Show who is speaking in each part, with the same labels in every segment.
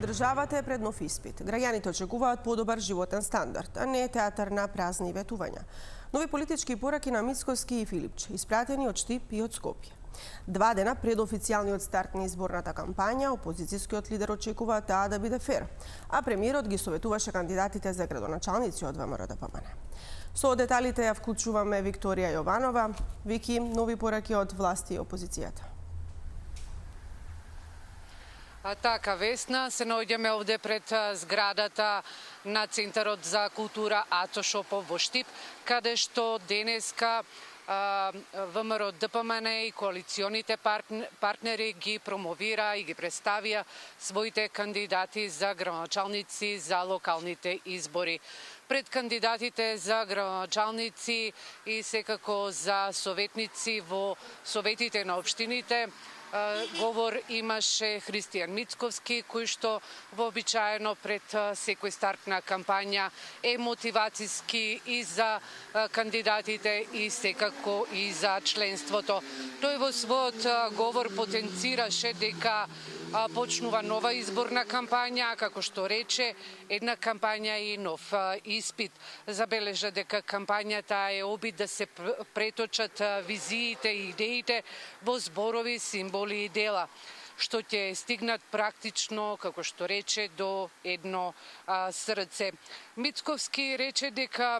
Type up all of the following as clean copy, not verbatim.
Speaker 1: Државата е пред нов испит. Граѓаните очекуваат подобар животен стандард, а не театар на празни ветувања. Нови политички пораки на Мицковски и Филипче, испратени од Штип и од Скопје. 2 дена пред официјалниот старт на изборната кампања, опозицијскиот лидер очекува таа да биде фер, а премиерот ги советуваше кандидатите за градоначалници од ВМРО-ДПМН. Со деталите ја вклучуваме Викторија Јованова. Вики, нови пораки од власти и опозицијата.
Speaker 2: Така, Весна, се наоѓаме овде пред зградата на Центарот за култура Ато Шопов во Штип, каде што денеска ВМРО-ДПМН и коалиционите партнери ги промовира и ги представија своите кандидати за градоначалници за локалните избори. Пред кандидатите за градоначалници и секако за советници во советите на општините говор имаше Христијан Мицковски, кој што вообичаено пред секој старт на кампања е мотивацијски и за кандидатите и секако и за членството. Тој во својот говор потенцираше дека почнува нова изборна кампања, како што рече, една кампања и нов испит. Забележа дека кампањата е обид да се преточат визиите и идеите во зборови, символи и дела, што ќе стигнат практично, како што рече, до едно срце. Мицковски рече дека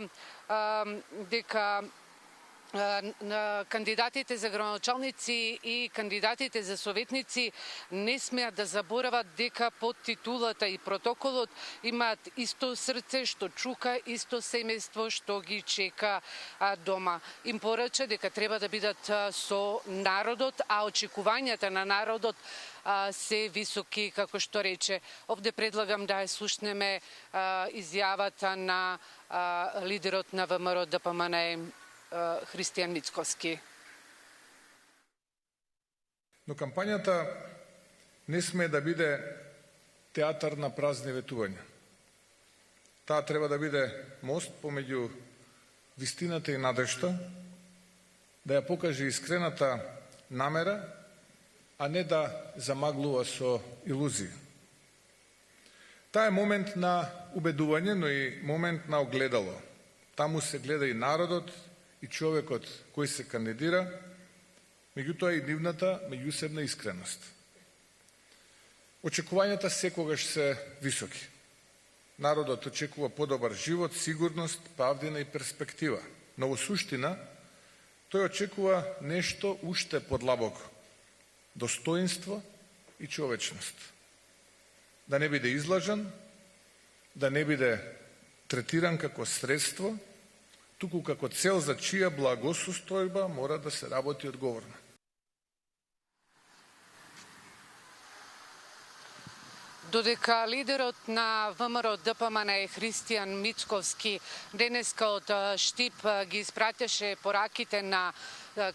Speaker 2: кандидатите за градоначалници и кандидатите за советници не смеат да заборават дека под титулата и протоколот имаат исто срце што чука, исто семејство што ги чека дома. Им порача дека треба да бидат со народот, а очекувањата на народот се високи, како што рече. Овде предлагам да ја слушнеме изјавата на лидерот на ВМРО-ДПМН Христијан Мицковски.
Speaker 3: Но кампањата не смее да биде театар на празни ветувања. Таа треба да биде мост помеѓу вистината и надежта, да ја покаже искрената намера, а не да замаглува со илузии. Таа е момент на убедување, но и момент на огледало. Таму се гледа и народот, и човекот кој се кандидира, меѓутоа и нивната меѓусебна искреност. Очекувањата секогаш се високи. Народот очекува подобар живот, сигурност, правдина и перспектива. Но во суштина, тој очекува нешто уште подлабоко. Достоинство и човечност. Да не биде излажан, да не биде третиран како средство, туку како цел за чија благосостојба мора да се работи одговорно.
Speaker 2: Додека лидерот на ВМРО-ДПМН Христијан Мицковски денеска од Штип ги испраќаше пораките на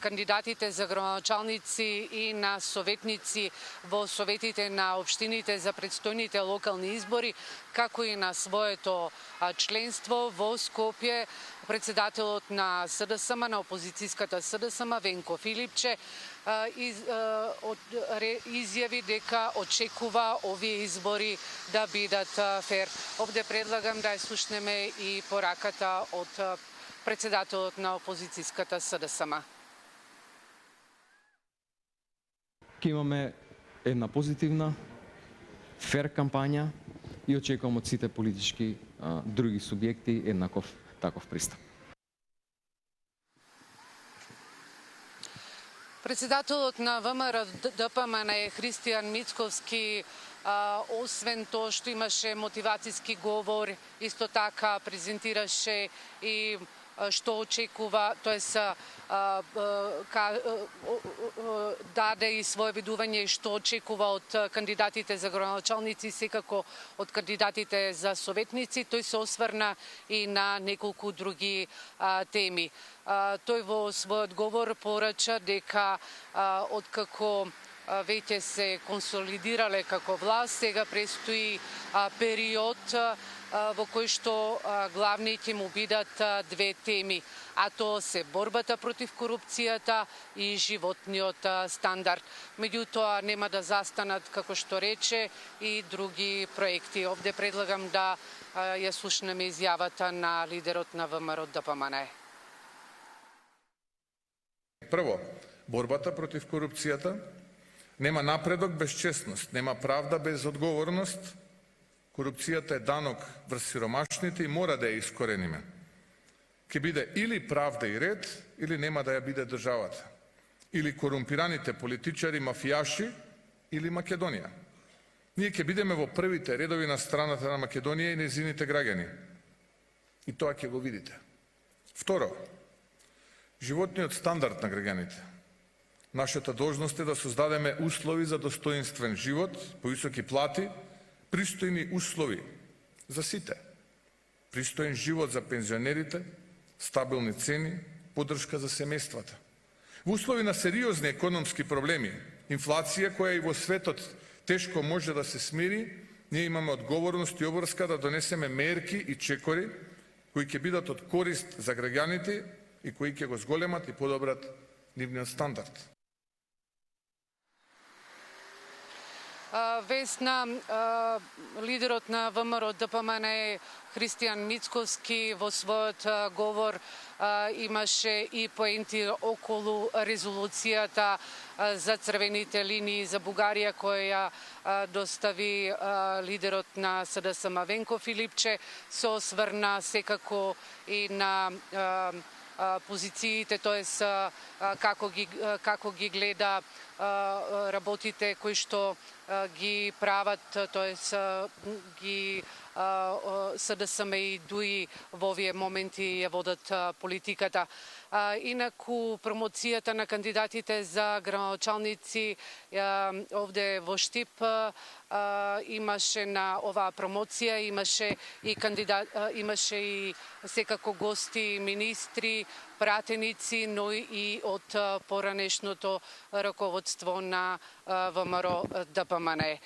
Speaker 2: кандидатите за градоначалници и на советници во советите на општините за предстојните локални избори, како и на своето членство во Скопје, председателот на СДСМ, на опозицијската СДСМ, Венко Филипче, изјави дека очекува овие избори да бидат фер. Овде предлагам да ја слушнеме и пораката од председателот на опозицијската СДСМ.
Speaker 4: Ке имаме една позитивна, фер кампања и очекувам од сите политички други субјекти еднаков таков пристап.
Speaker 2: Председателот на ВМРО-ДПМН Христијан Мицковски, освен тоа што имаше мотивацијски говор, исто така презентираше и што очекува, тоест даде и свое видување што очекува од кандидатите за градоначалници, секако од кандидатите за советници. Тој се осврна и на неколку други теми. Тој во својот говор порача дека откако веќе се консолидирале како власт, сега престои период во кој што главни ќе му бидат две теми, а тоа се борбата против корупцијата и животниот стандард. Меѓутоа нема да застанат, како што рече, и други проекти. Овде предлагам да ја слушнеме изјавата на лидерот на ВМРО ДПМНЕ.
Speaker 3: Прво, борбата против корупцијата. Нема напредок без честност, нема правда без одговорност. Корупцијата е данок врз сиромашните и мора да ја искорениме. Ке биде или правда и ред, или нема да ја биде државата. Или корумпираните политичари, мафијаши, или Македонија. Ние ќе бидеме во првите редови на страната на Македонија и незините граѓани. И тоа ќе го видите. Второ, животниот стандард на граѓаните. Нашата должност е да создадеме услови за достоинствен живот, повисоки плати, пристојни услови за сите. Пристоен живот за пензионерите, стабилни цени, поддршка за семејствата. Во услови на сериозни економски проблеми, инфлација која и во светот тешко може да се смири, ние имаме одговорност и обврска да донесеме мерки и чекори кои ќе бидат од корист за граѓаните и кои ќе го зголемат и подобрат нивниот стандард.
Speaker 2: Весна, лидерот на ВМРО ДПМНЕ Христијан Мицковски во својот говор имаше и поенти околу резолуцијата за црвените линии за Бугарија која достави лидерот на СДСМ Венко Филипче, се осврна секако и на позициите, тоест како ги гледа работите кои што ги прават, тоест ги СДСМ и ДУИ во овие моменти ја водат политиката. Инаку промоцијата на кандидатите за градоначалници овде во Штип имаше на оваа промоција, имаше и секако гости, министри, пратеници, но и од поранешното раководство на ВМРО ДПМНЕ.